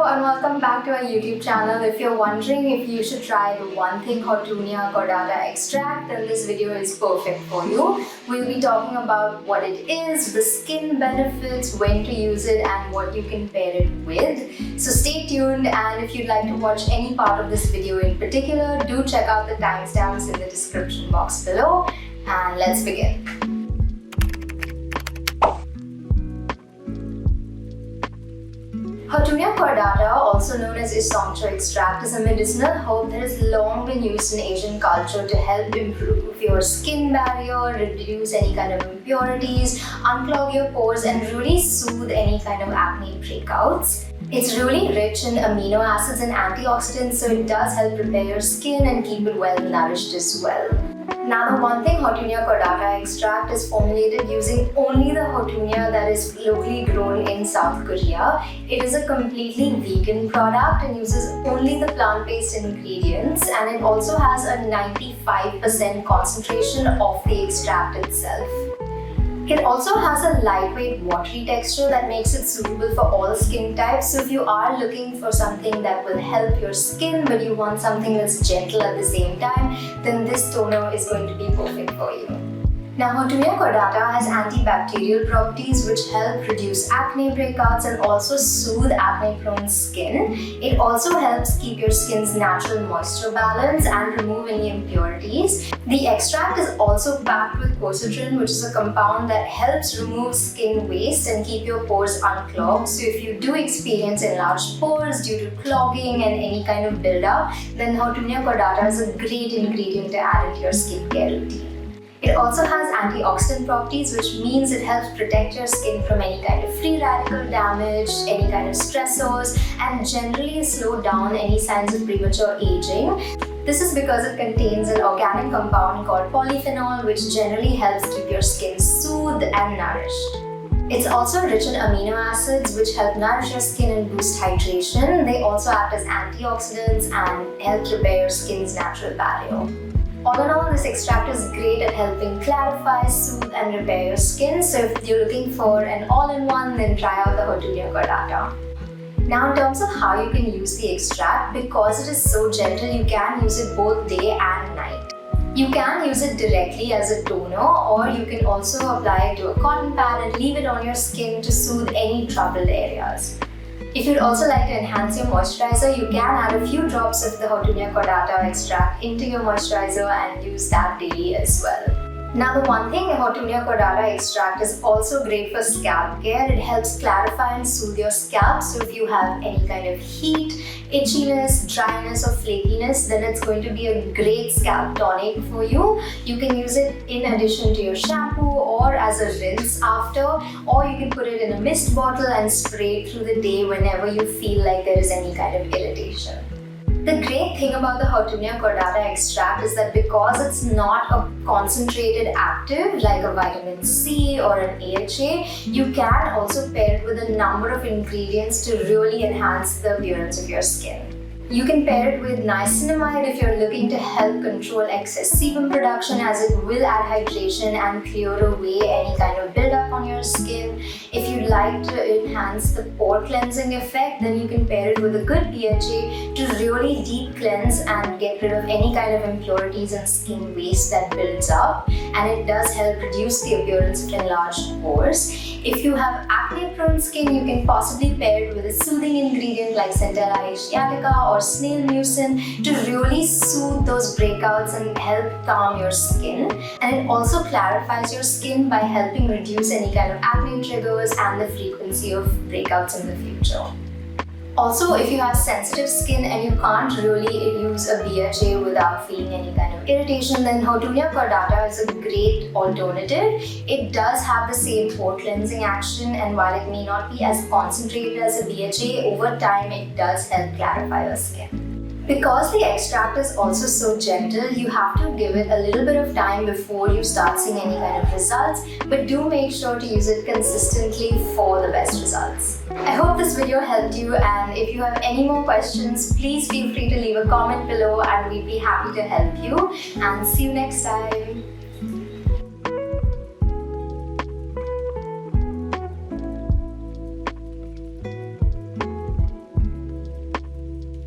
and welcome back to our YouTube channel. If you're wondering if you should try the one thing Houttuynia Cordata extract, then this video is perfect for you. We'll be talking about what it is, the skin benefits, when to use it, and what you can pair it with. So stay tuned, and if you'd like to watch any part of this video in particular, do check out the timestamps in the description box below. And let's begin. Houttuynia Cordata, also known as Isongcho extract, is a medicinal herb that has long been used in Asian culture to help improve your skin barrier, reduce any kind of impurities, unclog your pores, and really soothe any kind of acne breakouts. It's really rich in amino acids and antioxidants, so it does help repair your skin and keep it well nourished as well. Now, the one thing Houttuynia Cordata extract is formulated using only the Houttuynia that is locally grown in South Korea. It is a completely vegan product and uses only the plant-based ingredients, and it also has a 95% concentration of the extract itself. It also has a lightweight, watery texture that makes it suitable for all skin types. So if you are looking for something that will help your skin but you want something that's gentle at the same time, then this toner is going to be perfect for you. Now, Houttuynia Cordata has antibacterial properties which help reduce acne breakouts and also soothe acne-prone skin. It also helps keep your skin's natural moisture balance and remove any impurities. The extract is also packed with quercetin, which is a compound that helps remove skin waste and keep your pores unclogged. So if you do experience enlarged pores due to clogging and any kind of buildup, then Houttuynia Cordata is a great ingredient to add into your skincare routine. It also has antioxidant properties, which means it helps protect your skin from any kind of free radical damage, any kind of stressors, and generally slow down any signs of premature aging. This is because it contains an organic compound called polyphenol, which generally helps keep your skin soothed and nourished. It's also rich in amino acids, which help nourish your skin and boost hydration. They also act as antioxidants and help repair your skin's natural barrier. All in all, this extract is great at helping clarify, soothe, and repair your skin. So if you're looking for an all-in-one, then try out the Houttuynia Cordata. Now, in terms of how you can use the extract, because it is so gentle, you can use it both day and night. You can use it directly as a toner, or you can also apply it to a cotton pad and leave it on your skin to soothe any troubled areas. If you'd also like to enhance your moisturizer, you can add a few drops of the Houttuynia Cordata extract into your moisturizer and use that daily as well. Now, the one thing, Houttuynia Cordata extract is also great for scalp care. It helps clarify and soothe your scalp. So if you have any kind of heat, itchiness, dryness, or flakiness, then it's going to be a great scalp tonic for you. You can use it in addition to your shampoo or as a rinse after, or you can put it in a mist bottle and spray it through the day whenever you feel like there is any kind of irritation. The great thing about the Houttuynia Cordata extract is that because it's not a concentrated active like a vitamin C or an AHA, you can also pair it with a number of ingredients to really enhance the appearance of your skin. You can pair it with niacinamide if you're looking to help control excess sebum production, as it will add hydration and clear away any kind of buildup on your skin. If you'd like to enhance the pore cleansing effect, then you can pair it with a good PHA to really deep cleanse and get rid of any kind of impurities and skin waste that builds up, and it does help reduce the appearance of enlarged pores. If you have acne-prone skin, you can possibly pair it with a soothing ingredient like Centella asiatica or snail mucin to really soothe those breakouts and help calm your skin. And it also clarifies your skin by helping reduce any kind of acne triggers and the frequency of breakouts in the future. Also, if you have sensitive skin and you can't really use a BHA without feeling any kind of irritation, then Houttuynia Cordata is a great alternative. It does have the same pore cleansing action, and while it may not be as concentrated as a BHA, over time it does help clarify your skin. Because the extract is also so gentle, you have to give it a little bit of time before you start seeing any kind of results, but do make sure to use it consistently for the best results. I hope this video helped you, and if you have any more questions, please feel free to leave a comment below and we'd be happy to help you. And see you next time.